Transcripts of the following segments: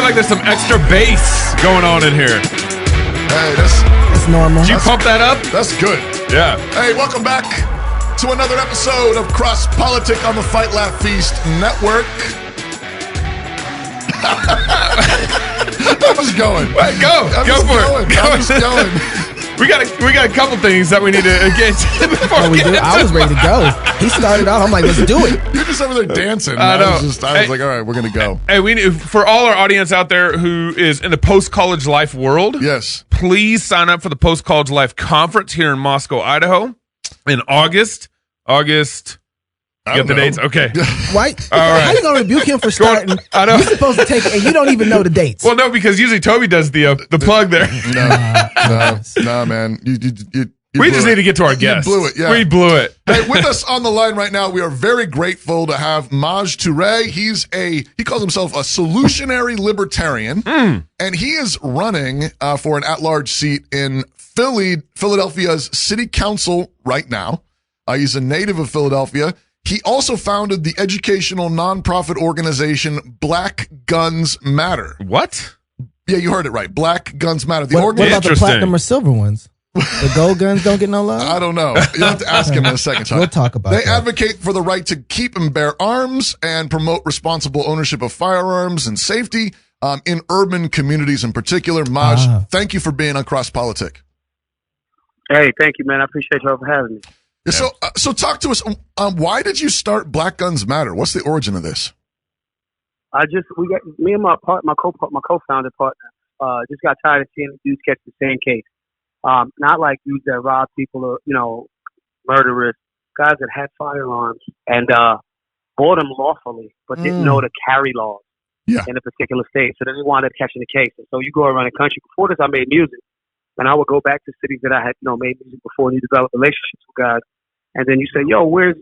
like there's some extra bass going on in here. Hey, It's normal. Did you pump that up? that's good. Yeah. Hey, welcome back to another episode of Cross Politic on the Fight Laugh Feast Network. I'm just going. Wait, go for it. I'm just going. We got a couple things that we need to get to before Oh, we do? I was ready to go. He started off. I'm like, let's do it. You're just over there dancing. I know. I was like, all right, we're gonna go. Hey, we need, for all our audience out there who is in the post-college life world, Yes. please sign up for the Post-College Life Conference here in Moscow, Idaho in August. You got the dates? Okay. Why? All right. How you going to rebuke him for starting? I know. You're supposed to take it, and you don't even know the dates. Well, no, because usually Toby does the plug there. No, man. You We just blew need it. to get to our You guest. blew it, yeah. We blew it. Hey, with us on the line right now, we are very grateful to have Maj Toure. He calls himself a solutionary libertarian, and he is running for an at-large seat in Philadelphia's city council right now. He's a native of Philadelphia. He also founded the educational nonprofit organization Black Guns Matter. What? Yeah, you heard it right. Black Guns Matter. The What about the Interesting. platinum or silver ones? The gold guns don't get no love? I don't know. You'll have to ask him in a second. We'll talk about They that. advocate for the right to keep and bear arms and promote responsible ownership of firearms and safety in urban communities in particular. Maj, thank you for being on Cross Politic. Hey, thank you, man. I appreciate y'all for having me. Yeah. So talk to us. Why did you start Black Guns Matter? What's the origin of this? Me and my co-founder partner, just got tired of seeing the dudes catch the same case. Not like dudes that rob people or, murderers, guys that had firearms and bought them lawfully, but didn't know to carry laws in a particular state. So then they wound up catching the case. And so you go around the country. Before this, I made music. And I would go back to cities that I had, made music before and you develop relationships with guys. And then you say, yo, where's,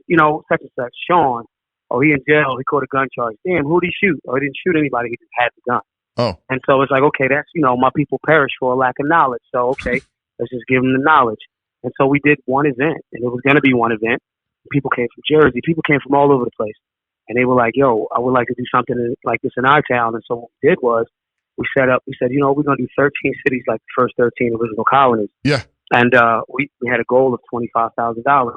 such and such, Sean? Oh, he in jail. He caught a gun charge. Damn, who'd he shoot? Oh, he didn't shoot anybody. He just had the gun. Oh. And so it's like, okay, that's, my people perish for a lack of knowledge. So, okay, let's just give them the knowledge. And so we did one event, and it was going to be one event. People came from Jersey. People came from all over the place. And they were like, yo, I would like to do something like this in our town. And so what we did was we said, we're going to do 13 cities like the first 13 original colonies. Yeah. And we had a goal of $25,000.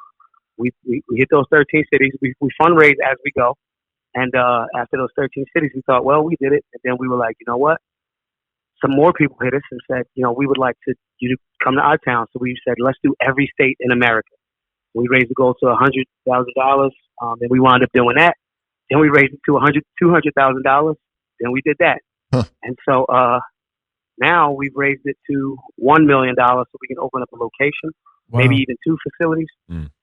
We hit those 13 cities. We fundraise as we go. And after those 13 cities, we thought, well, we did it. And then we were like, you know what? Some more people hit us and said, we would like you to come to our town. So we said, let's do every state in America. We raised the goal to $100,000. Then we wound up doing that. Then we raised it to $200,000. Then we did that. Huh. And so now we've raised it to $1 million so we can open up a location, maybe even 2 facilities,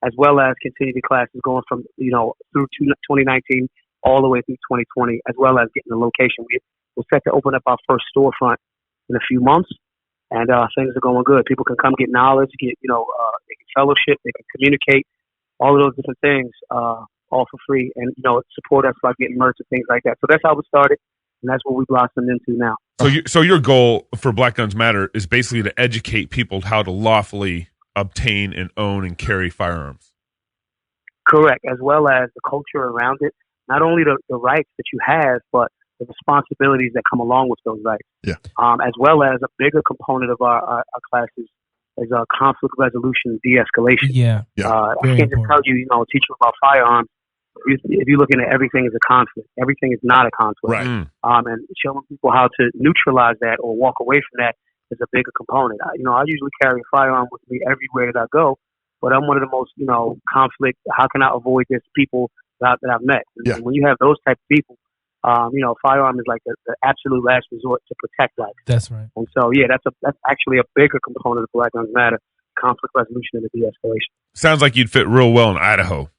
as well as continue the classes going from, through 2019 all the way through 2020, as well as getting the location. We're set to open up our first storefront in a few months, and things are going good. People can come get knowledge, they can fellowship, they can communicate, all of those different things, all for free, and, support us by getting merch and things like that. So that's how we started. And that's what we blossomed into now. So your goal for Black Guns Matter is basically to educate people how to lawfully obtain and own and carry firearms. Correct, as well as the culture around it. Not only the rights that you have, but the responsibilities that come along with those rights. Yeah. As well as a bigger component of our classes is conflict resolution, de-escalation. Yeah. I can't just tell you, teach you about firearms. If you're looking at everything as a conflict, everything is not a conflict. Right. And showing people how to neutralize that or walk away from that is a bigger component. I usually carry a firearm with me everywhere that I go, but I'm one of the most, conflict, how can I avoid this people that I've met? And when you have those type of people, firearm is like the absolute last resort to protect life. That's right. And so, that's actually a bigger component of Black Guns Matter, conflict resolution and the de-escalation. Sounds like you'd fit real well in Idaho.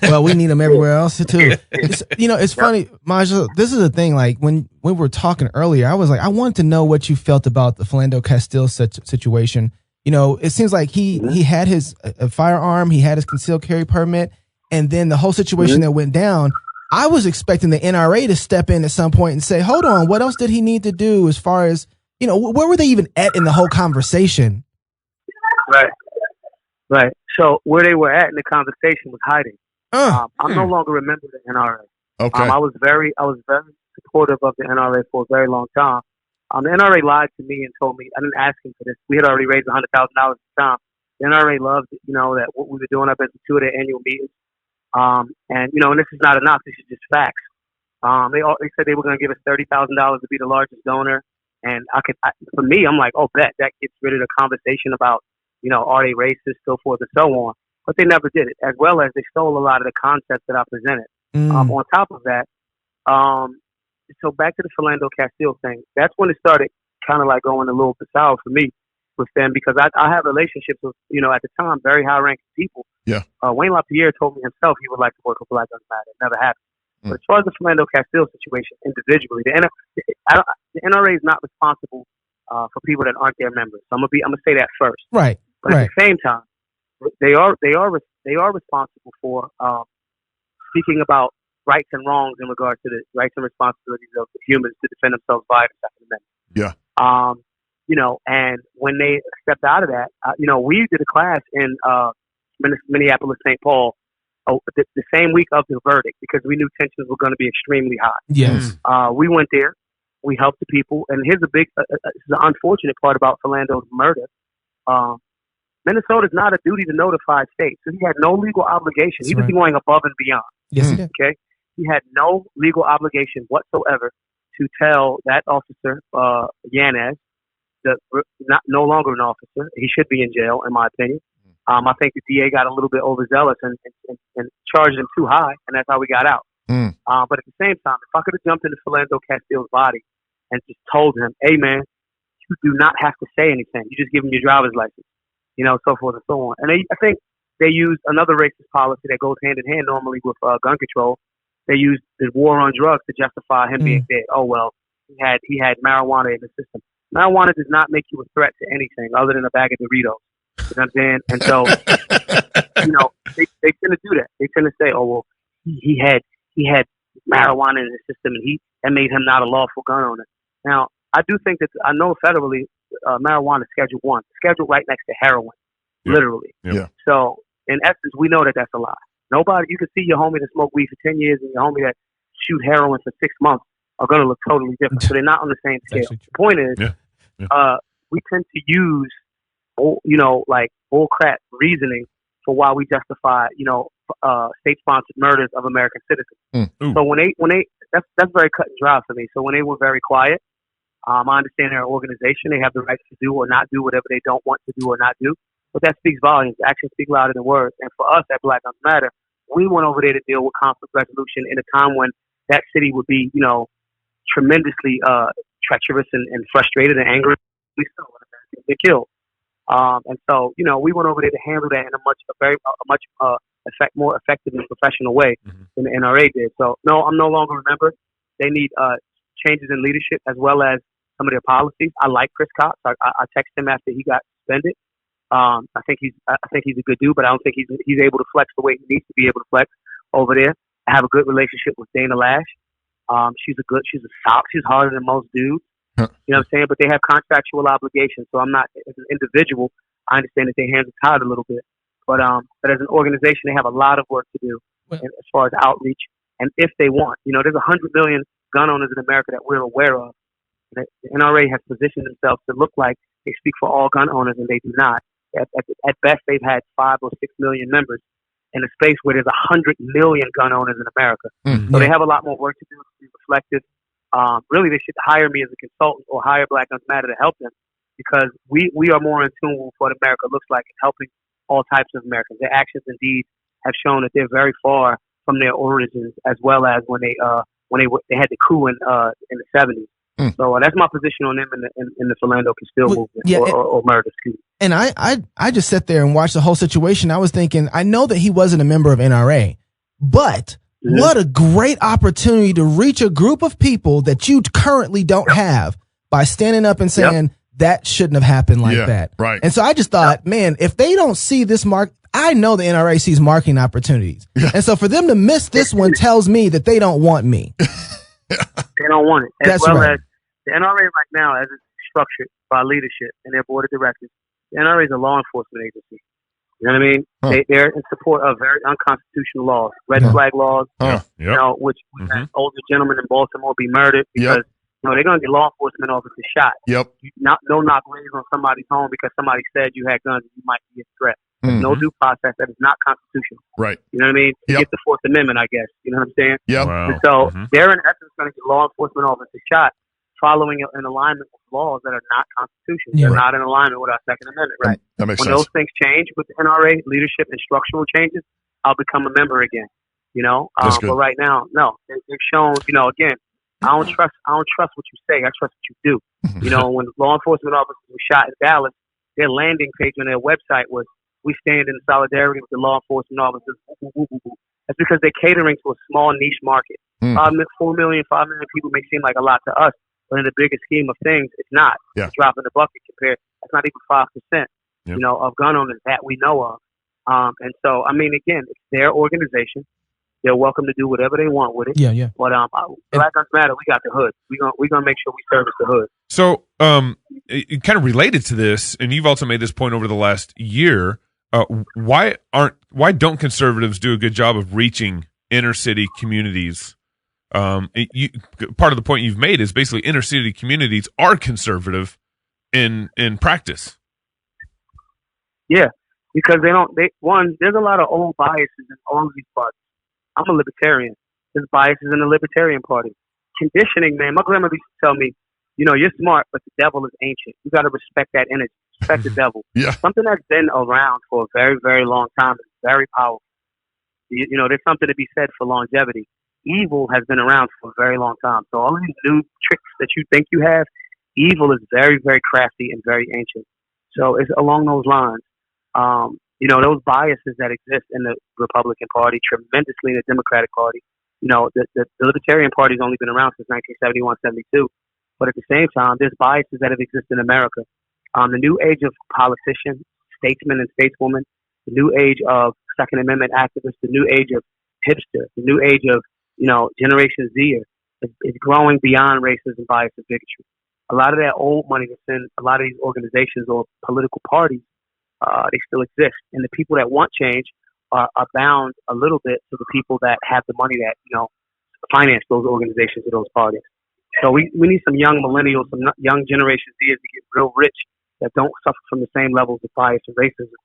Well, we need them everywhere else too. It's funny, Maja. This is the thing. Like when we were talking earlier, I was like, I wanted to know what you felt about the Philando Castile situation. It seems like he had his a firearm, he had his concealed carry permit, and then the whole situation that went down. I was expecting the NRA to step in at some point and say, "Hold on, what else did he need to do?" As far as where were they even at in the whole conversation? Right. So where they were at in the conversation was hiding. I'm no longer a member of the NRA. Okay. I was very supportive of the NRA for a very long time. The NRA lied to me and told me, I didn't ask him for this. We had already raised $100,000 at the time. The NRA loved, that what we were doing up at the 2 of their annual meetings. And this is not enough. This is just facts. They said they were going to give us $30,000 to be the largest donor. And for me, I'm like, oh, bet that gets rid of the conversation about, are they racist, so forth and so on. But they never did it, as well as they stole a lot of the concepts that I presented. On top of that, so back to the Philando Castile thing, that's when it started kind of like going a little bit sour for me with them, because I have relationships with, at the time, very high-ranking people. Yeah. Wayne LaPierre told me himself he would like to work with Black Lives Matter. It never happened. But as far as the Philando Castile situation individually, the NRA is not responsible for people that aren't their members. So I'm gonna say that first. Right. But at the same time, they are responsible for speaking about rights and wrongs in regards to the rights and responsibilities of humans to defend themselves by the Second Amendment. Yeah. And when they stepped out of that, we did a class in Minneapolis, St. Paul, the same week of the verdict, because we knew tensions were going to be extremely high. Yes. We went there, we helped the people, and here's this is the unfortunate part about Philando's murder. Minnesota's not a duty to notify state, so he had no legal obligation. That's he was right. going above and beyond. Yes, he did. Okay, he had no legal obligation whatsoever to tell that officer, Yanez, that no longer an officer. He should be in jail, in my opinion. I think the DA got a little bit overzealous and charged him too high, and that's how we got out. But at the same time, if I could have jumped into Philando Castile's body and just told him, hey, man, you do not have to say anything. You just give him your driver's license, so forth and so on. And I think they used another racist policy that goes hand in hand normally with gun control. They used the war on drugs to justify him being dead. Oh, well, he had marijuana in the system. Marijuana does not make you a threat to anything other than a bag of Doritos. You know what I'm saying? And so, they tend to do that. They tend to say, oh, well, he had marijuana in his system, and that made him not a lawful gun owner. Now, I do think that I know federally, marijuana is Schedule 1, scheduled right next to heroin, literally. Yeah. So, in essence, we know that that's a lie. Nobody, you can see your homie that smoked weed for 10 years and your homie that shoot heroin for 6 months are going to look totally different. So they're not on the same scale. The point is, we tend to use, like bullcrap reasoning for why we justify, state-sponsored murders of American citizens. So when they, that's very cut and dry for me. So when they were very quiet, I understand they're an organization. They have the right to do or not do whatever they don't want to do or not do. But that speaks volumes. Actions speak louder than words. And for us at Black Lives Matter, we went over there to deal with conflict resolution in a time when that city would be, tremendously treacherous and frustrated and angry. They're killed. And so, we went over there to handle that in a much more effective and professional way than the NRA did. So, no, I'm no longer a member. They need changes in leadership as well as some of their policies. I like Chris Cox. I texted him after he got suspended. I think he's a good dude, but I don't think he's able to flex the way he needs to be able to flex over there. I have a good relationship with Dana Lash. She's harder than most dudes. You know what I'm saying? But they have contractual obligations. So I'm not, as an individual, I understand that their hands are tied a little bit. But as an organization, they have a lot of work to do as far as outreach. And if they want, there's 100 million gun owners in America that we're aware of. The NRA has positioned themselves to look like they speak for all gun owners, and they do not. At best, they've had 5 or 6 million members in a space where there's 100 million gun owners in America. So they have a lot more work to do to be reflective. Really, they should hire me as a consultant or hire Black Lives Matter to help them, because we are more in tune with what America looks like and helping all types of Americans. Their actions and deeds have shown that they're very far from their origins, as well as when they had the coup in the 70s. So that's my position on them in the Philando Castile movement or murder. Excuse me. And I just sat there and watched the whole situation. I was thinking, I know that he wasn't a member of NRA, but what a great opportunity to reach a group of people that you currently don't have by standing up and saying that shouldn't have happened like that. Right. And so I just thought, man, if they don't see this I know the NRA sees marketing opportunities. And so for them to miss this one tells me that they don't want me. They don't want it. As the NRA right now, as it's structured by leadership and their board of directors, the NRA is a law enforcement agency. You know what I mean? Huh. They're in support of very unconstitutional laws, red flag laws. Huh. Yep. You know, which that older gentleman in Baltimore be murdered because you know they're going to get law enforcement officers shot. Yep. No knock raised on somebody's home because somebody said you had guns and you might be a threat. There's no due process. That is not constitutional. Right. You know what I mean? Yep. Get the Fourth Amendment, I guess. You know what I'm saying? Yep. Wow. And so they're in essence going to get law enforcement officers shot following an alignment with laws that are not constitutional. Yeah. They're not in alignment with our Second Amendment, right? That makes When sense. those things change with the NRA leadership and structural changes, I'll become a member again. You know, That's good. but right now, no. They've shown, you know, again, I don't trust what you say. I trust what you do. You know, when law enforcement officers were shot in Dallas, their landing page on their website was, "We stand in solidarity with the law enforcement officers." That's because they're catering to a small niche market. 4 million people may seem like a lot to us, but in the bigger scheme of things, it's not. Yeah. It's a drop in the bucket compared. That's not even 5%. You know, of gun owners that we know of. And so, I mean, again, it's their organization. They're welcome to do whatever they want with it. Yeah, yeah. But Black Lives Matter, we got the hood. We're gonna make sure we service the hood. So, it kind of related to this, and you've also made this point over the last year. Why don't conservatives do a good job of reaching inner city communities? Part of the point you've made is basically inner city communities are conservative in practice. Yeah, because there's a lot of old biases in all of these parties. I'm a libertarian. There's biases in the Libertarian Party. Conditioning, man. My grandmother used to tell me, you know, you're smart, but the devil is ancient. You got to respect that energy. Respect the devil. Yeah. Something that's been around for a very, very long time is very powerful. You know, there's something to be said for longevity. Evil has been around for a very long time. So all of these new tricks that you think you have, evil is very, very crafty and very ancient. So it's along those lines. You know, those biases that exist in the Republican Party, tremendously in the Democratic Party. You know, the Libertarian Party's only been around since 1971, 72. But at the same time, there's biases that have existed in America. The new age of politicians, statesmen and stateswomen, the new age of Second Amendment activists, the new age of hipster, the new age of, you know, Generation Z is growing beyond racism, bias, and bigotry. A lot of that old money that's in a lot of these organizations or political parties, they still exist. And the people that want change are bound a little bit to the people that have the money that, you know, finance those organizations or those parties. So we need some young millennials, some young Generation Zers to get real rich that don't suffer from the same levels of bias and racism.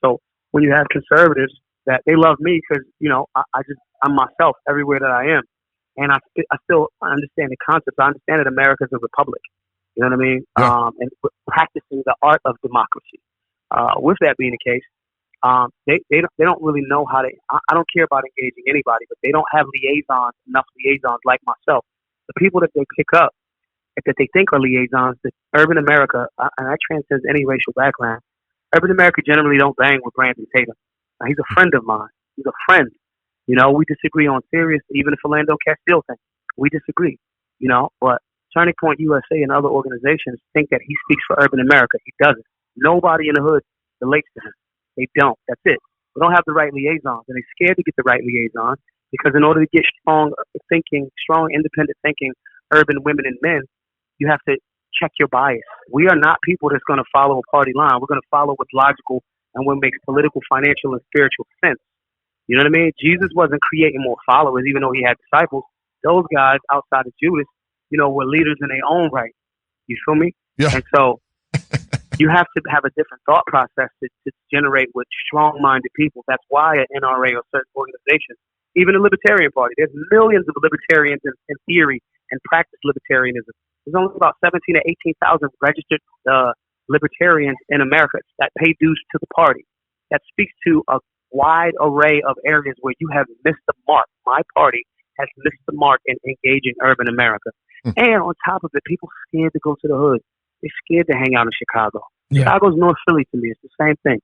So when you have conservatives that they love me because, you know, I'm myself everywhere that I am. And I still understand the concept. I understand that America's a republic. You know what I mean? Yeah. And practicing the art of democracy. With that being the case, they don't really know how to. I don't care about engaging anybody, but they don't have enough liaisons like myself. The people that they pick up, that they think are liaisons, the urban America, and that transcends any racial background. Urban America generally don't bang with Brandon Tatum. Now, he's a friend of mine. He's a friend. You know, we disagree on serious, even the Philando Castile thing. We disagree. You know, but Turning Point USA and other organizations think that he speaks for urban America. He doesn't. Nobody in the hood relates to him. They don't. That's it. We don't have the right liaisons, and they're scared to get the right liaison because in order to get strong, independent thinking, urban women and men, you have to check your bias. We are not people that's going to follow a party line. We're going to follow what's logical and what makes political, financial, and spiritual sense. You know what I mean? Jesus wasn't creating more followers, even though he had disciples. Those guys outside of Judas, you know, were leaders in their own right. You feel me? Yeah. And so you have to have a different thought process to generate with strong-minded people. That's why an NRA or certain organizations, even the Libertarian Party, there's millions of libertarians in theory and practice libertarianism. There's only about 17,000 to 18,000 registered libertarians in America that pay dues to the party. That speaks to a wide array of areas where you have missed the mark. My party has missed the mark in engaging urban America. And on top of it, people scared to go to the hood. They're scared to hang out in Chicago. Yeah. Chicago's North Philly to me. It's the same thing.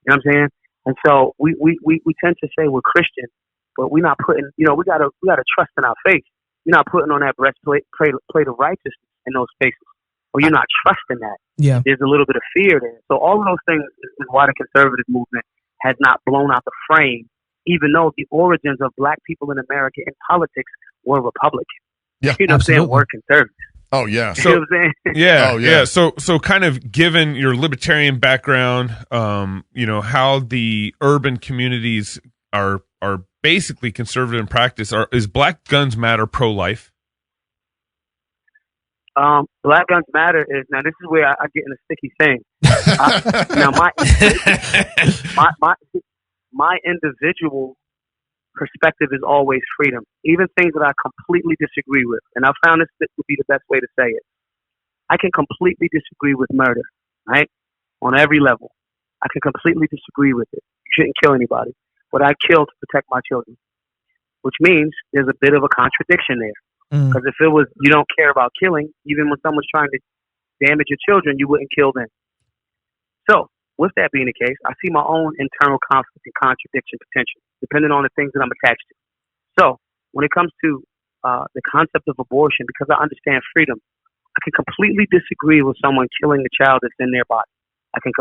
You know what I'm saying? And so we tend to say we're Christian, but we're not putting, you know, we gotta trust in our faith. You're not putting on that breastplate plate of righteousness in those spaces, or you're not trusting that. Yeah. There's a little bit of fear there. So all of those things is why the conservative movement has not blown out the frame, even though the origins of black people in America in politics were Republican. Yeah, you know what I'm saying? absolutely. We're conservative. Oh yeah. You So know what I'm saying? yeah, Oh, yeah. yeah. So kind of given your libertarian background, how the urban communities are basically conservative in practice. Is Black Guns Matter pro-life? Black Guns Matter is, now this is where I get in a sticky thing. Now my individual perspective is always freedom, even things that I completely disagree with. And I found this would be the best way to say it. I can completely disagree with murder, right? On every level. I can completely disagree with it. You shouldn't kill anybody. But I kill to protect my children, which means there's a bit of a contradiction there. Because if it was, you don't care about killing, even when someone's trying to damage your children, you wouldn't kill them. So, with that being the case, I see my own internal conflict and contradiction potential, depending on the things that I'm attached to. So, when it comes to the concept of abortion, because I understand freedom, I can completely disagree with someone killing the child that's in their body. I can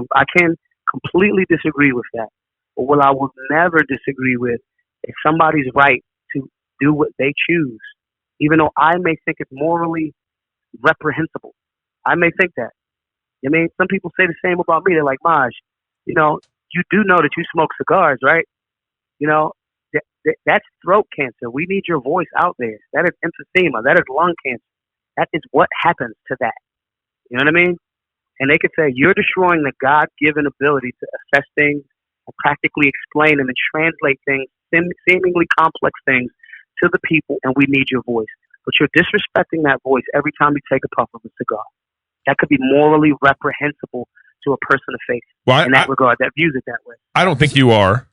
completely disagree with that. But what I will never disagree with is somebody's right to do what they choose, even though I may think it's morally reprehensible. I may think that. I mean, some people say the same about me. They're like, Maj, you do know that you smoke cigars, right? That's throat cancer. We need your voice out there. That is emphysema. That is lung cancer. That is what happens to that. You know what I mean? And they could say, you're destroying the God-given ability to assess things and practically explain them and translate things, seemingly complex things, to the people, and we need your voice. But you're disrespecting that voice every time you take a puff of a cigar. That could be morally reprehensible to a person of faith in that regard, that views it that way. I don't think you are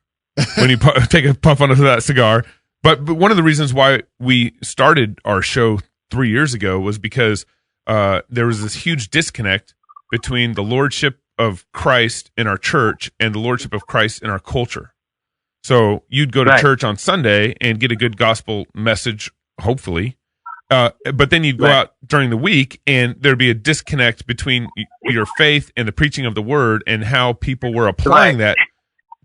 when you take a puff onto that cigar. But one of the reasons why we started our show 3 years ago was because there was this huge disconnect between the lordship of Christ in our church and the lordship of Christ in our culture. So you'd go to church on Sunday and get a good gospel message, hopefully. But then you'd go out during the week and there'd be a disconnect between your faith and the preaching of the word and how people were applying that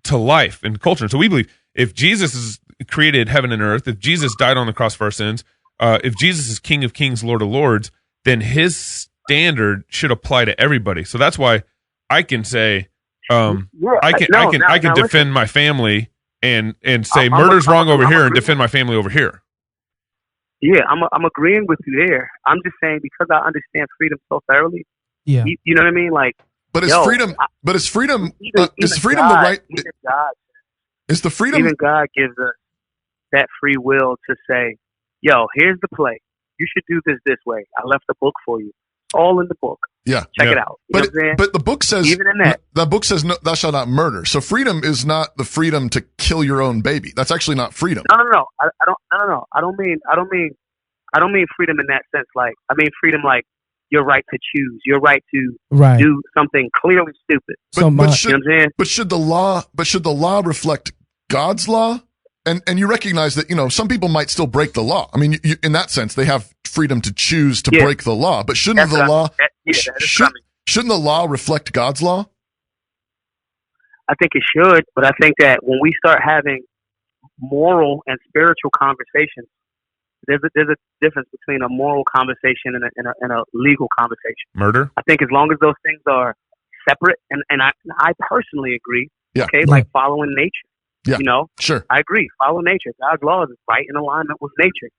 to life and culture. And so we believe if Jesus has created heaven and earth, if Jesus died on the cross for our sins, if Jesus is King of Kings, Lord of Lords, then his standard should apply to everybody. So that's why I can say, I can defend my family and say murder's wrong over here and defend my family over here. Yeah, I'm agreeing with you there. I'm just saying because I understand freedom so thoroughly. Yeah, you know what I mean. Like, is freedom the right? Is the freedom? Even God gives us that free will to say, "Yo, here's the play. You should do this way. I left a book for you. All in the book. Yeah, check it out." You know what I'm saying? But the book says even in that, the book says no, thou shalt not murder. So freedom is not the freedom to kill your own baby. That's actually not freedom. No. I don't mean freedom in that sense. Like, I mean freedom like your right to choose, your right to do something clearly stupid. But should the law reflect God's law? And you recognize that, some people might still break the law. I mean, in that sense, they have freedom to choose to break the law. But shouldn't the law reflect God's law? I think it should, but I think that when we start having moral and spiritual conversations, there's a difference between a moral conversation and a legal conversation. Murder? I think as long as those things are separate, and I personally agree, like following nature. Yeah, sure. I agree. Follow nature. God's laws is right in alignment with nature.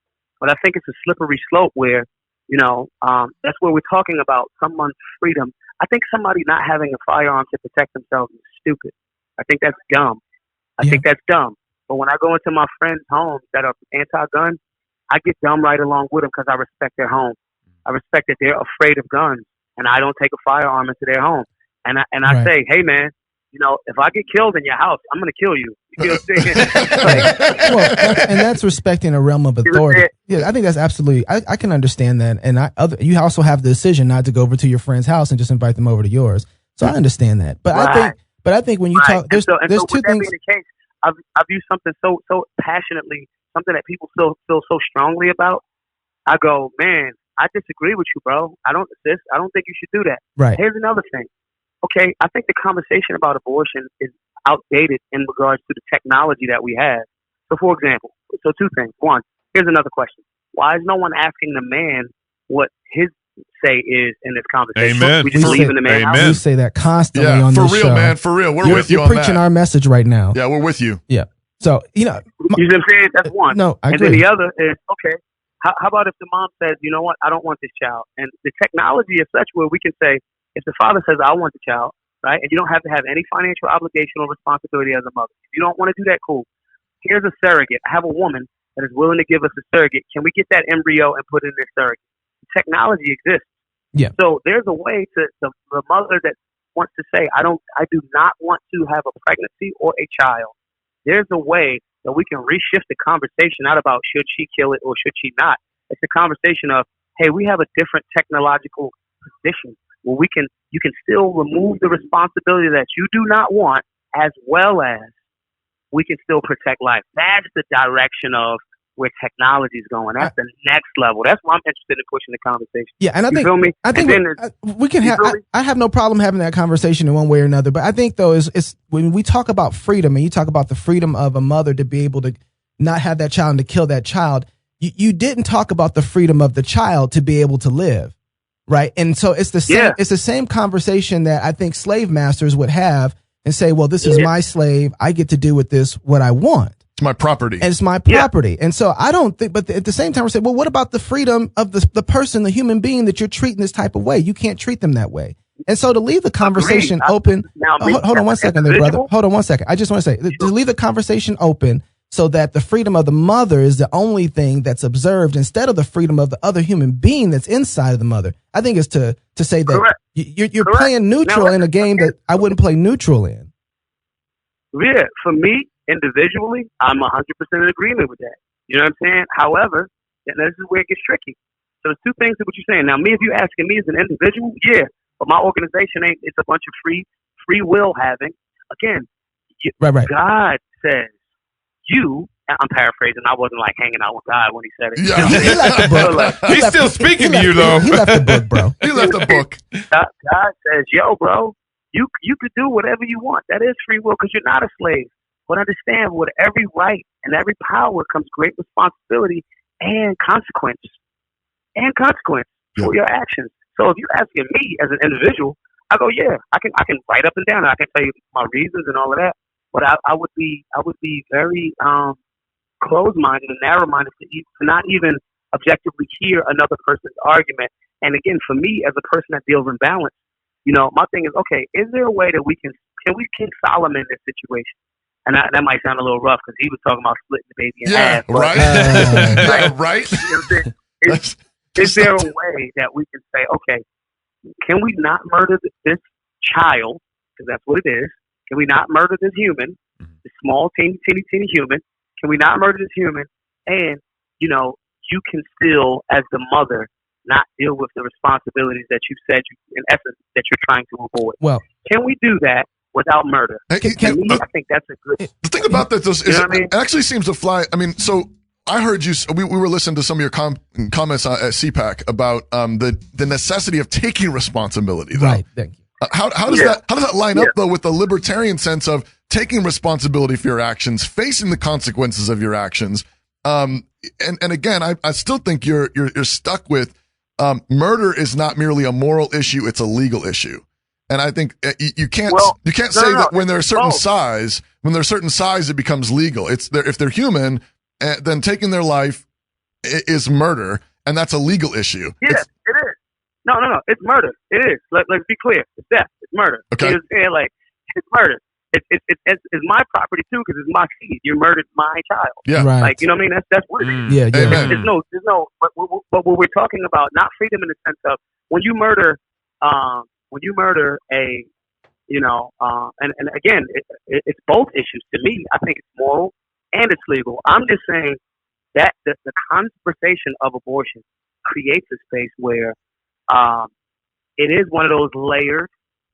But I think it's a slippery slope where, that's where we're talking about someone's freedom. I think somebody not having a firearm to protect themselves is stupid. I think that's dumb. I think that's dumb. But when I go into my friends' homes that are anti-gun, I get dumb right along with them because I respect their home. I respect that they're afraid of guns, and I don't take a firearm into their home. And I say, hey, man, if I get killed in your house, I'm going to kill you. You know what I'm saying? And that's respecting a realm of authority. Yeah, I think that's absolutely. I can understand that, and you also have the decision not to go over to your friend's house and just invite them over to yours. So I understand that, but I think when you talk, there's two things. That being the case, I view something so passionately, something that people feel so strongly about. I go, man, I disagree with you, bro. I don't think you should do that. Right. Here's another thing. Okay, I think the conversation about abortion is outdated in regards to the technology that we have. So, for example, two things. One, here's another question. Why is no one asking the man what his say is in this conversation. Amen. We just We believe say- in the man. Amen. We say that constantly Yeah, on for this real, show. man. For real. We're with you You're on preaching that. our message right now. Yeah, we're with you. Yeah. So, You know what I'm saying? That's one. no, I And agree. then the other is, okay, how about if the mom says, you know what, I don't want this child? And the technology is such where we can say, if the father says, I want the child, right, and you don't have to have any financial obligation or responsibility as a mother. If you don't want to do that, cool. Here's a surrogate. I have a woman that is willing to give us a surrogate. Can we get that embryo and put it in this surrogate? The technology exists. Yeah. So there's a way to the mother that wants to say, I do not want to have a pregnancy or a child. There's a way that we can reshift the conversation, not about should she kill it or should she not. It's a conversation of, hey, we have a different technological position where you can still remove the responsibility that you do not want, as well as we can still protect life. That's the direction of where technology is going. That's the next level. That's why I'm interested in pushing the conversation. Yeah, and I You think feel me? I think And then we can you have. feel me? I have no problem having that conversation in one way or another. But I think though is when we talk about freedom and you talk about the freedom of a mother to be able to not have that child and to kill that child, you didn't talk about the freedom of the child to be able to live, right? And so it's the same. Yeah. It's the same conversation that I think slave masters would have and say, "Well, this is my slave. I get to do with this what I want." It's my property. And it's my property. And so I don't think, but at the same time, we say, well, what about the freedom of the person, the human being that you're treating this type of way? You can't treat them that way. And so to leave the conversation open, Now, hold on one second there, brother. Hold on one second. I just want to say, to leave the conversation open so that the freedom of the mother is the only thing that's observed instead of the freedom of the other human being that's inside of the mother. I think is to say that Correct. you're Correct. playing neutral Now, in a game that I wouldn't play neutral in. Yeah, for me, individually, I'm 100% in agreement with that. You know what I'm saying? However, and this is where it gets tricky. So there's two things to what you're saying. Now, me, if you're asking me as an individual, yeah, but my organization it's a bunch of free will having. Again, Right. God says I'm paraphrasing. I wasn't like hanging out with God when he said it. Yeah. He left the book. He's still speaking to you, though. He left the book, bro. He left the book. God says, yo, bro, you could do whatever you want. That is free will because you're not a slave. But understand, with every right and every power comes great responsibility and consequence. For your actions. So if you're asking me as an individual, I go, yeah, I can write up and down. I can tell you my reasons and all of that. But I would be very closed-minded and narrow-minded to not even objectively hear another person's argument. And again, for me as a person that deals in balance, my thing is, okay, is there a way that we can King Solomon this situation? And that might sound a little rough because he was talking about splitting the baby in half. But, right. right. Right. You know what I'm saying? Is there a way that we can say, okay, can we not murder this child? Because that's what it is. Can we not murder this human, this small, teeny human? Can we not murder this human? And, you can still, as the mother, not deal with the responsibilities that you said, in essence, that you're trying to avoid. Well, can we do that without murder? Hey, To me, I think that's a good. The thing about that is, You know what I mean? it actually seems to fly. I mean, so I heard you. We were listening to some of your comments at CPAC about the necessity of taking responsibility. Though. right. Thank you. How does that line up though with the libertarian sense of taking responsibility for your actions, facing the consequences of your actions? And again, I still think you're stuck with murder is not merely a moral issue; it's a legal issue. And I think you can't say that when they're a certain size, it becomes legal. If they're human, then taking their life is murder, and that's a legal issue. Yeah, it is. No, it's murder. It is. Let's be clear. It's death. It's murder. Okay. You know what I'm saying? Like, it's murder. It's my property too because it's my seed. You murdered my child. Yeah. Right. Like, you know what I mean? That's what it is. Yeah. Amen. There's no. But what we're talking about, not freedom in the sense of when you murder a, and again, it's both issues to me. I think it's moral and it's legal. I'm just saying that the conversation of abortion creates a space where it is one of those layered.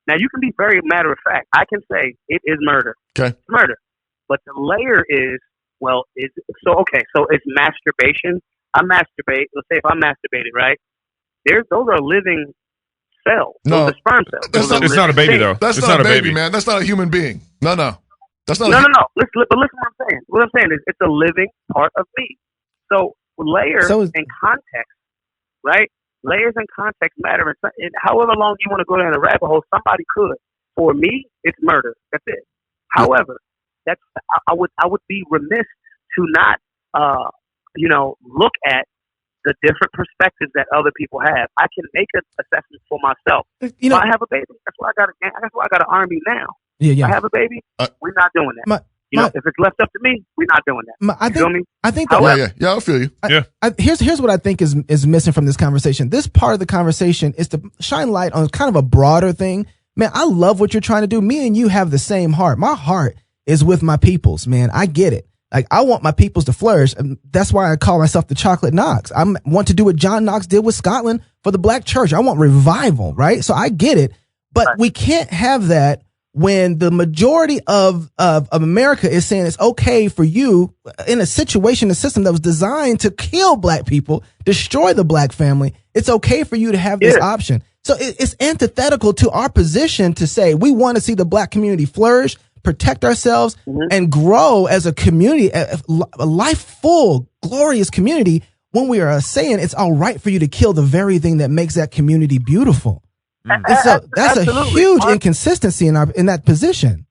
Now you can be very matter of fact. I can say it is murder. Okay. It's murder, but the layer is so it's masturbation. I masturbate. Let's say if I masturbated, right? Those are living cells. No. Those are sperm cells. It's not a baby, though. That's it's not a baby, man. That's not a human being. No. That's not. No. Listen what I'm saying. What I'm saying is it's a living part of me. So layers So and context, right? layers and context matter. And however long you want to go down the rabbit hole, somebody could. For me, it's murder. That's it. However, I would be remiss to not look at the different perspectives that other people have. I can make an assessment for myself. If I have a baby, that's why I got an army now. Yeah. I have a baby, we're not doing that. If it's left up to me, we're not doing that. I think that, I feel you. Here's what I think is missing from this conversation. This part of the conversation is to shine light on kind of a broader thing. Man, I love what you're trying to do. Me and you have the same heart. My heart is with my peoples, man. I get it. Like, I want my peoples to flourish. And that's why I call myself the Chocolate Knox. I want to do what John Knox did with Scotland for the black church. I want revival, right? So I get it. But we can't have that when the majority of America is saying it's okay for you in a situation, a system that was designed to kill black people, destroy the black family. It's okay for you to have this option. So it's antithetical to our position to say we want to see the black community flourish, protect ourselves, and grow as a community, a life-full, glorious community, when we are saying it's all right for you to kill the very thing that makes that community beautiful. That's a huge inconsistency in that position.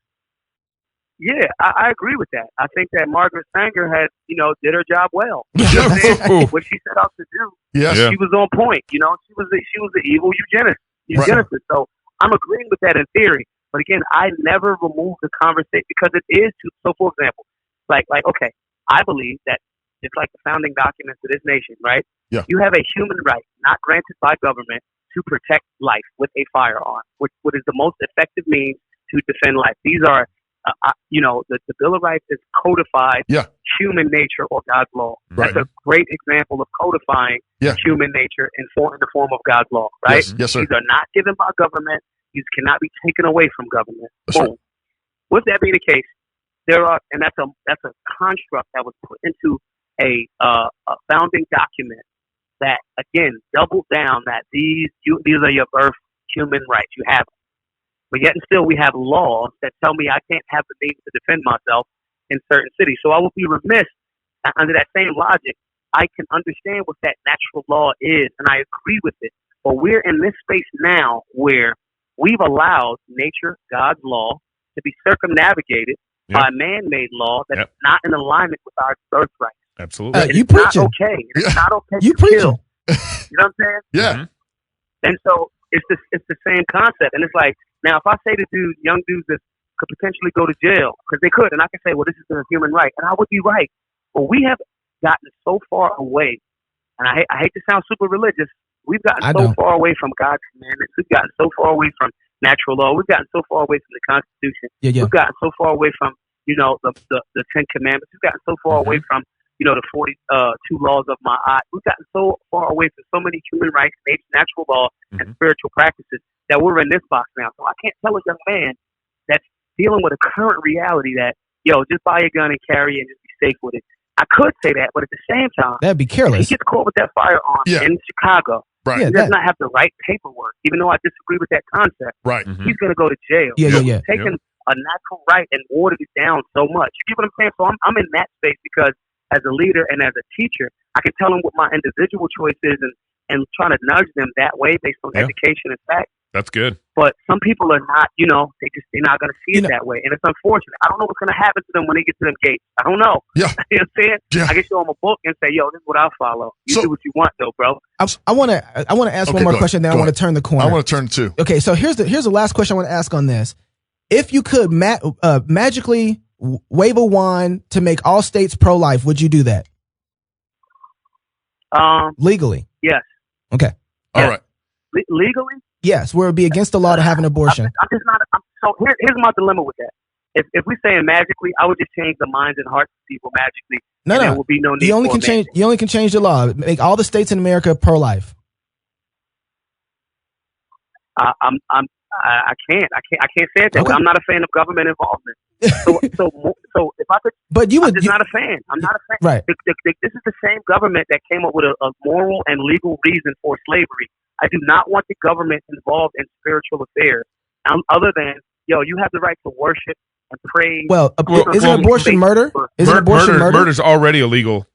Yeah, I agree with that. I think that Margaret Sanger did her job well. What she set out to do, she was on point. She was the evil eugenicist. So I'm agreeing with that in theory. But again, I never remove the conversation because it is too. So, for example, okay, I believe that it's like the founding documents of this nation, right? Yeah. You have a human right, not granted by government, to protect life with a firearm, which is the most effective means to defend life. These are, the Bill of Rights is codified human nature or God's law. Right. That's a great example of codifying human nature in the form of God's law, right? Yes, sir. These are not given by government. These cannot be taken away from government. That's right. With that being the case, that's a construct that was put into a founding document that, again, doubled down that these are your birth human rights. You have them. But yet and still we have laws that tell me I can't have the means to defend myself in certain cities. So I would be remiss, under that same logic, I can understand what that natural law is, and I agree with it. But we're in this space now where we've allowed nature, God's law, to be circumnavigated by man-made law that's not in alignment with our birthright. Absolutely. It's not okay. It's not okay to kill. You know what I'm saying? Yeah. And so it's the same concept. And it's like, now if I say to young dudes that could potentially go to jail, because they could, and I can say, well, this is a human right, and I would be right. But we have gotten so far away, and I hate to sound super religious, we've gotten so far away from God's commandments. We've gotten so far away from natural law. We've gotten so far away from the Constitution. We've gotten so far away from, the 10 Commandments. We've gotten so far away from, the 42 laws of my eye. We've gotten so far away from so many human rights, natural law, and spiritual practices that we're in this box now. So I can't tell a young man that's dealing with a current reality that, just buy a gun and carry it and just be safe with it. I could say that, but at the same time, that'd be careless. He gets caught with that firearm in Chicago. Right. He does not have the right paperwork, even though I disagree with that concept. Right. He's going to go to jail. Yeah. Taking a natural right and watered it down so much. You get what I'm saying? So I'm in that space because as a leader and as a teacher, I can tell them what my individual choice is and try to nudge them that way based on education and fact. That's good. But some people are not, they're not going to see it that way. And it's unfortunate. I don't know what's going to happen to them when they get to them gates. I don't know. Yeah. You know what I'm saying? Yeah. I can show them a book and say, this is what I'll follow. You do what you want though, bro. I want to ask one more question, then I want to turn the corner. I want to turn too. Okay, so here's the last question I want to ask on this. If you could magically wave a wand to make all states pro-life, would you do that? Legally? Yes. Okay. All right. Legally? Yes, where it would be against the law to have an abortion. I'm just not. So here's my dilemma with that. If we saying magically, I would just change the minds and hearts of people magically. No. There would be no need you only can change the law. Make all the states in America pro-life. I can't say it that way. I'm not a fan of government involvement. So if I could, but I'm just not a fan. I'm not a fan. Right. This is the same government that came up with a moral and legal reason for slavery. I do not want the government involved in spiritual affairs. Other than, you have the right to worship and pray. Well, isn't abortion murder? Isn't abortion murder? Murder's already illegal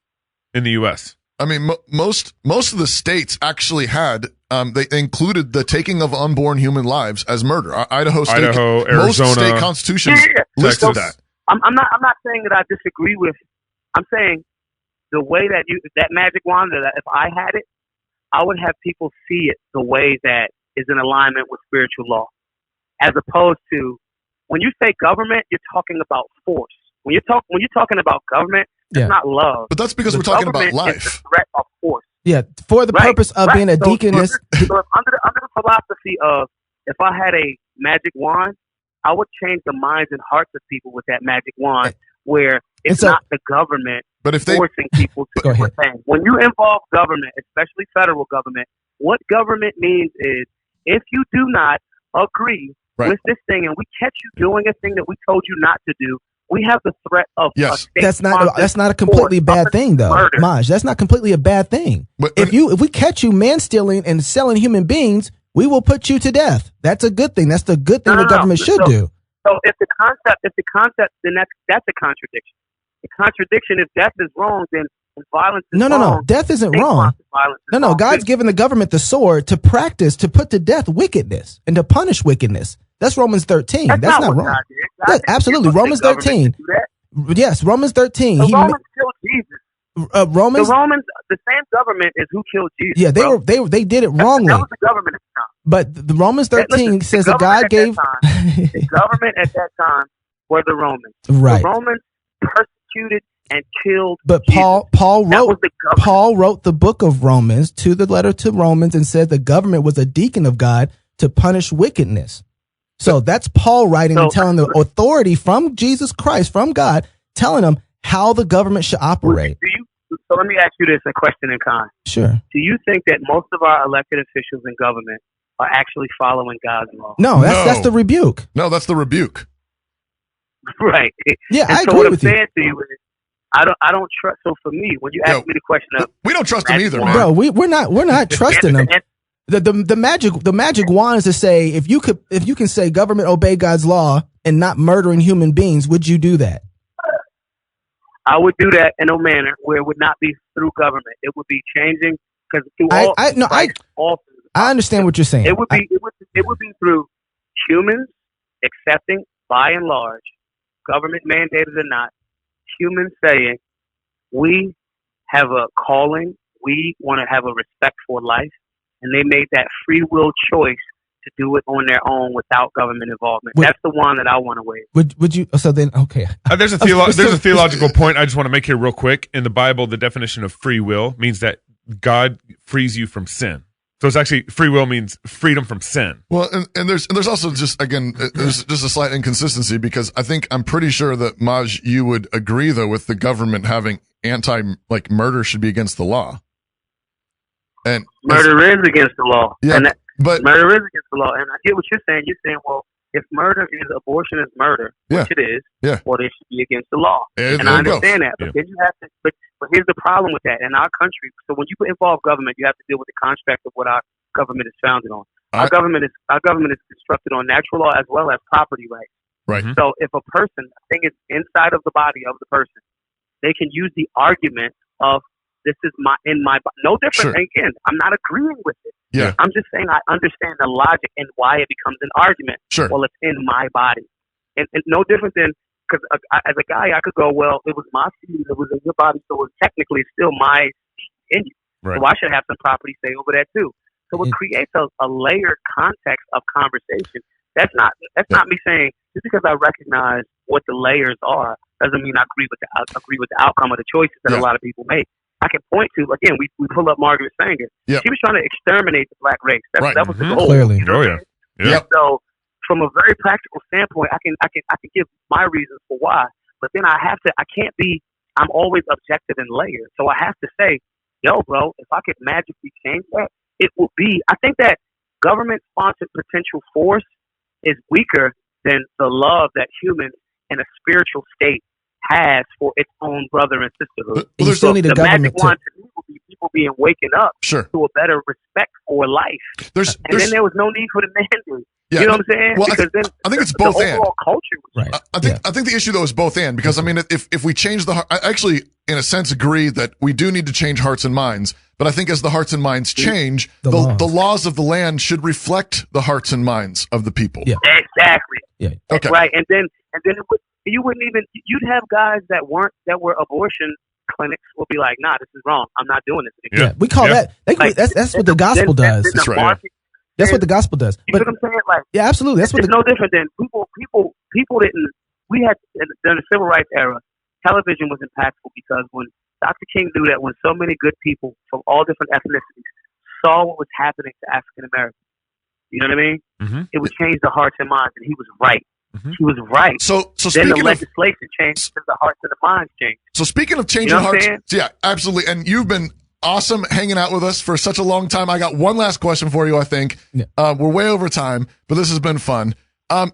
in the U.S. I mean, most of the states actually had they included the taking of unborn human lives as murder. Idaho, Arizona, most state constitutions listed that. I'm not saying that I disagree with. I'm saying the way that that magic wand, that if I had it, I would have people see it the way that is in alignment with spiritual law, as opposed to when you say government, you're talking about force. When you're talking about government, it's not love. But that's because we're talking about life. Is the threat of force. Yeah, for the purpose of being a deaconess. So under the philosophy of, if I had a magic wand, I would change the minds and hearts of people with that magic wand, where it's not the government forcing people to do a thing. When you involve government, especially federal government, what government means is, if you do not agree with this thing and we catch you doing a thing that we told you not to do, we have the threat of that's not a completely bad thing, though, murder. Maj. That's not completely a bad thing. But if we catch you man stealing and selling human beings, we will put you to death. That's a good thing. That's the good thing the government should do. So if the concept, then that's a contradiction. The contradiction, if death is wrong, then violence is wrong. No. Death isn't wrong. No. God's given the government the sword to practice, to put to death wickedness and to punish wickedness. That's Romans 13. That's not wrong. God absolutely. Romans 13. Yes, Romans 13. Romans killed Jesus. The same government is who killed Jesus. Yeah, they did it wrongly. That was the government at the time. But the Romans 13 says that God gave the government at that time were the Romans. Right. The Romans persecuted and killed. But Paul wrote the book of Romans, to the letter to Romans, and said the government was a deacon of God to punish wickedness. So that's Paul writing and telling the authority from Jesus Christ, from God, telling them how the government should operate. So let me ask you this, a question in kind. Sure. Do you think that most of our elected officials in government are actually following God's law? No, that's the rebuke. No, that's the rebuke. Right. Yeah, I agree what with I'm you. saying to you is, I don't trust. So for me, when you ask me the question of, we don't trust them either, man. Bro, we're not trusting them. The magic wand is to say, if you can say government obey God's law and not murdering human beings, would you do that? I would do that in a manner where it would not be through government. It would be changing, because through I understand what you're saying. It would be through humans accepting, by and large, government mandated or not, humans saying, we have a calling, we want to have a respect for life, and they made that free will choice to do it on their own without government involvement. That's the one that I want to waive. Would you? So then, okay. There's a theological point I just want to make here real quick. In the Bible, the definition of free will means that God frees you from sin. So it's actually, free will means freedom from sin. Well, and there's also just, again, there's just a slight inconsistency, because I'm pretty sure that, Maj, you would agree though with the government having murder should be against the law. And murder is against the law. Yeah, but murder is against the law. And I get what you're saying. You're saying, well, if abortion is murder, which it is, well, they should be against the law. And I understand that. But then you have to, but here's the problem with that in our country. So when you involve government, you have to deal with the construct of what our government is founded on. Our government is constructed on natural law as well as property rights. Right. So if a thing is inside of the body of the person, they can use the argument of, this is in my body. No different. Sure. Again, I'm not agreeing with it. Yeah. I'm just saying I understand the logic and why it becomes an argument. Sure. Well, it's in my body. And no different than, because as a guy, I could go, well, it was my seed, it was in your body, so it's technically still my in you. Right. So I should have some property say over that too. So it creates a layered context of conversation. That's not me saying, just because I recognize what the layers are doesn't mean I agree with the outcome of the choices that a lot of people make. I can point to, again, we pull up Margaret Sanger. Yep. She was trying to exterminate the black race. That was the goal. Clearly. You know So from a very practical standpoint, I can give my reasons for why, but then I'm always objective and layered. So I have to say, yo, bro, if I could magically change that, it will be, I think that government-sponsored potential force is weaker than the love that humans in a spiritual state has for its own brother and sisterhood. Well, there's only the magic wand to me will be people waking up to a better respect for life. Then there was no need for the mandate. Yeah. You know what I'm saying? Well, Because then I think it's the both and. overall culture was Right. I think the issue though is both and, because I mean, if we change the heart, I actually in a sense agree that we do need to change hearts and minds. But I think as the hearts and minds change, the laws of the land should reflect the hearts and minds of the people. Yeah. Exactly. Yeah. Okay. Right. And then you wouldn't even, you'd have guys that were abortion clinics will be like, nah, this is wrong. I'm not doing this anymore. Yeah. We call that. That's what the gospel does. That's right. That's what the gospel does. You know what I'm saying? Like, yeah, absolutely. That's what it's no different than people didn't. We had during the civil rights era, television was impactful because when Dr. King knew that when so many good people from all different ethnicities saw what was happening to African Americans, you know what I mean? Mm-hmm. It would change the hearts and minds, and he was right. Mm-hmm. He was right. So then the speaking legislation changed because the hearts and the minds changed. So speaking of changing You know what I'm hearts, saying? yeah, absolutely. And you've been awesome hanging out with us for such a long time. I got one last question for you, I think. Yeah. We're way over time, but this has been fun.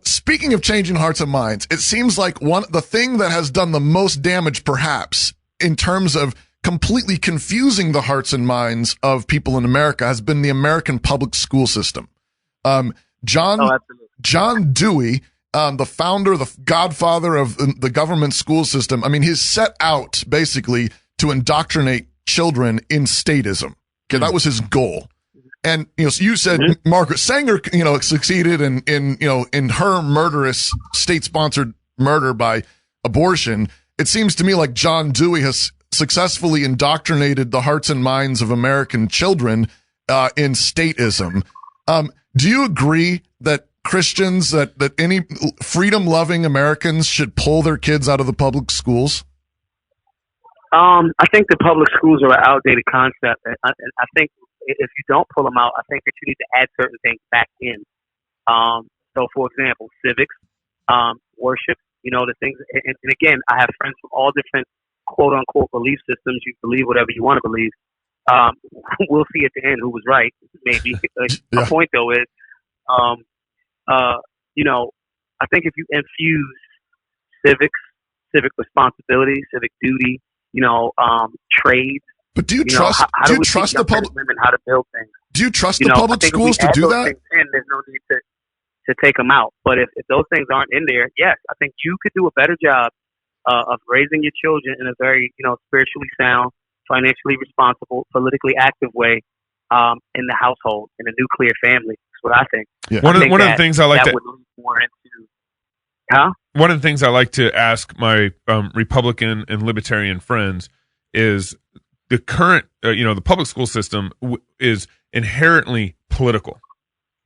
Speaking of changing hearts and minds, it seems like the thing that has done the most damage, perhaps, in terms of completely confusing the hearts and minds of people in America has been the American public school system. John Dewey, the founder, the godfather of the government school system, I mean, he's set out basically to indoctrinate children in statism. Okay, that was his goal. And so you said Margaret Sanger, succeeded in her murderous state-sponsored murder by abortion. It seems to me like John Dewey has successfully indoctrinated the hearts and minds of American children in statism. Do you agree that Christians, that any freedom-loving Americans should pull their kids out of the public schools? I think the public schools are an outdated concept. I think if you don't pull them out, I think that you need to add certain things back in. So, for example, civics, worship, the things. And again, I have friends from all different quote-unquote belief systems. You believe whatever you want to believe. We'll see at the end who was right, maybe. My point, though, is, I think if you infuse civic responsibility, civic duty, trades. But do you trust? Do you trust the public? Women how to build things. Do you trust the public schools to do that? There's no need to take them out. But if those things aren't in there, yes, I think you could do a better job of raising your children in a very spiritually sound, financially responsible, politically active way in the household, in a nuclear family. That's what I think. Yeah. One of the things I like to would lead more into, one of the things I like to ask my Republican and Libertarian friends is the current, the public school system is inherently political,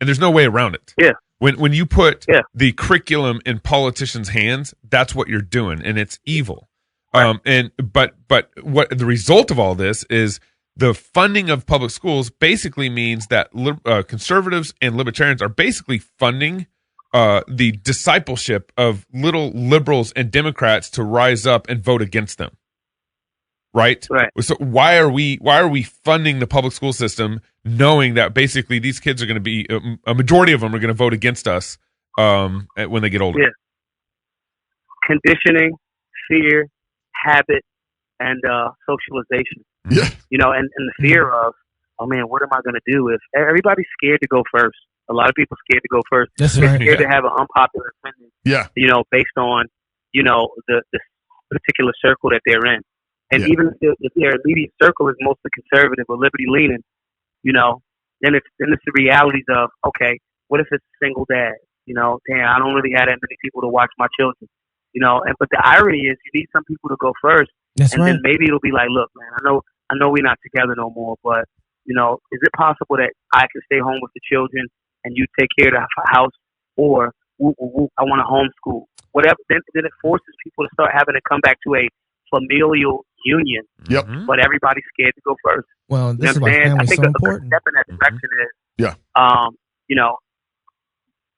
and there's no way around it. Yeah. When you put the curriculum in politicians' hands, that's what you're doing, and it's evil. Right. But what the result of all this is the funding of public schools basically means that conservatives and libertarians are basically funding the discipleship of little liberals and Democrats to rise up and vote against them. Right. So why are we funding the public school system, knowing that basically these kids are going to be a majority of them are going to vote against us when they get older? Yeah. Conditioning, fear, habit, and socialization. Yeah. And the fear of, oh man, what am I going to do if everybody's scared to go first? A lot of people scared to go first. That's They're right. scared to have an unpopular opinion. Yeah. Based on the particular circle that they're in. And even if their immediate circle is mostly conservative or liberty leaning, then it's the realities of, okay, what if it's a single dad? Damn, I don't really have that many people to watch my children. But the irony is you need some people to go first. That's and right. then maybe it'll be like, look, man, I know we're not together no more, but is it possible that I can stay home with the children and you take care of the house, or I want to homeschool? Whatever. Then it forces people to start having to come back to a familial union. Yep. But everybody's scared to go first. Well, this is why I family's think so a good important. step in that direction is, Yeah.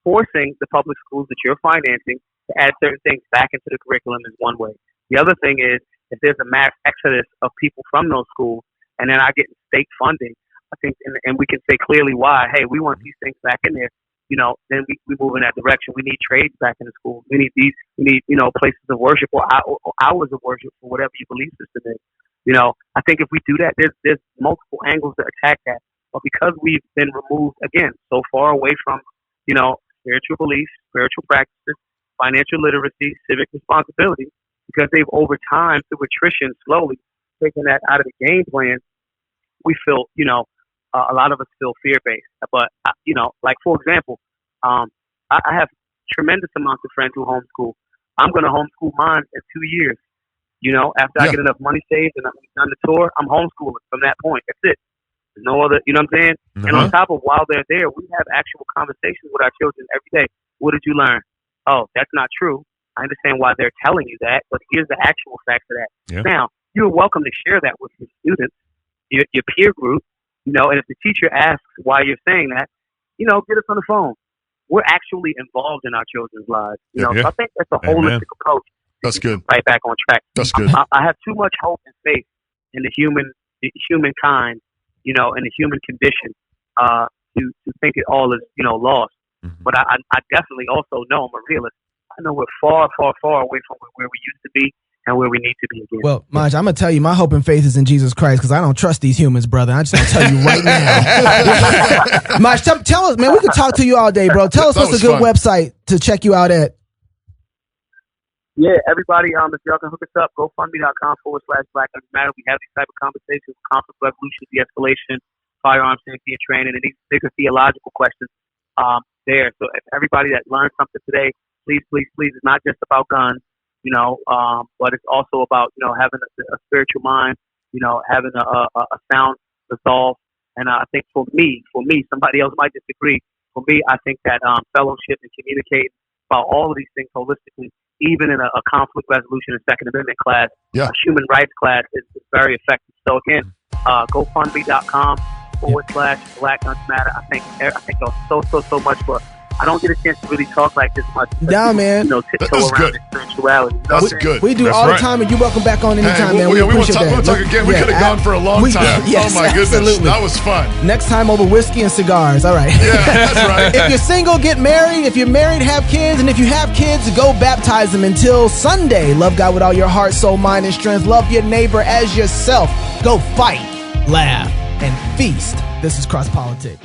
forcing the public schools that you're financing to add certain things back into the curriculum is one way. The other thing is, if there's a mass exodus of people from those schools and they're not getting state funding, I think, and we can say clearly why, hey, we want these things back in there, then we move in that direction. We need trades back in the schools. We need places of worship or hours of worship for whatever your belief system is. I think if we do that, there's multiple angles to attack that. But because we've been removed, again, so far away from, spiritual beliefs, spiritual practices, financial literacy, civic responsibility, because they've over time, through attrition, slowly taken that out of the game plan. We feel, a lot of us feel fear-based. But, like, for example, I have tremendous amounts of friends who homeschool. I'm going to homeschool mine in 2 years. After I get enough money saved and I'm done the tour, I'm homeschooling from that point. That's it. There's no other, you know what I'm saying? Uh-huh. And on top of, while they're there, we have actual conversations with our children every day. What did you learn? Oh, that's not true. I understand why they're telling you that, but here's the actual facts of that. Yeah. Now, you're welcome to share that with your students, your peer group, and if the teacher asks why you're saying that, get us on the phone. We're actually involved in our children's lives. So I think that's a holistic approach. That's good. Right back on track. That's good. I have too much hope and faith in the humankind, in the human condition, to think it all is, lost. Mm-hmm. But I definitely also know I'm a realist. I know we're far, far, far away from where we used to be and where we need to be again. Well, Maj, I'm going to tell you, my hope and faith is in Jesus Christ because I don't trust these humans, brother. I just going to tell you right now. Maj, tell us, man, we could talk to you all day, bro. Tell us what's a good website to check you out at. Yeah, everybody, if y'all can hook us up, GoFundMe.com/Black Lives Matter. We have these type of conversations, conflict resolution, de-escalation, firearms safety and training, and these bigger theological questions there. So if everybody that learned something today, please, it's not just about guns, but it's also about, having a spiritual mind, having a sound resolve. And I think for me, somebody else might disagree. For me, I think that fellowship and communicating about all of these things holistically, even in a conflict resolution and Second Amendment class, a human rights class is very effective. So again, GoFundMe.com/Black Lives Matter. I thank y'all so much for. I don't get a chance to really talk like this much. Nah, man. Tiptoe around the spirituality. That's good. We do That's all right. the time, and you're welcome back on anytime, man. We want appreciate to that. talk again. We could have gone for a long time. Yes, oh my goodness, absolutely. that was fun. Next time over whiskey and cigars. All right. Yeah, that's right. If you're single, get married. If you're married, have kids. And if you have kids, go baptize them. Until Sunday, love God with all your heart, soul, mind, and strength. Love your neighbor as yourself. Go fight, laugh, and feast. This is Cross Politics.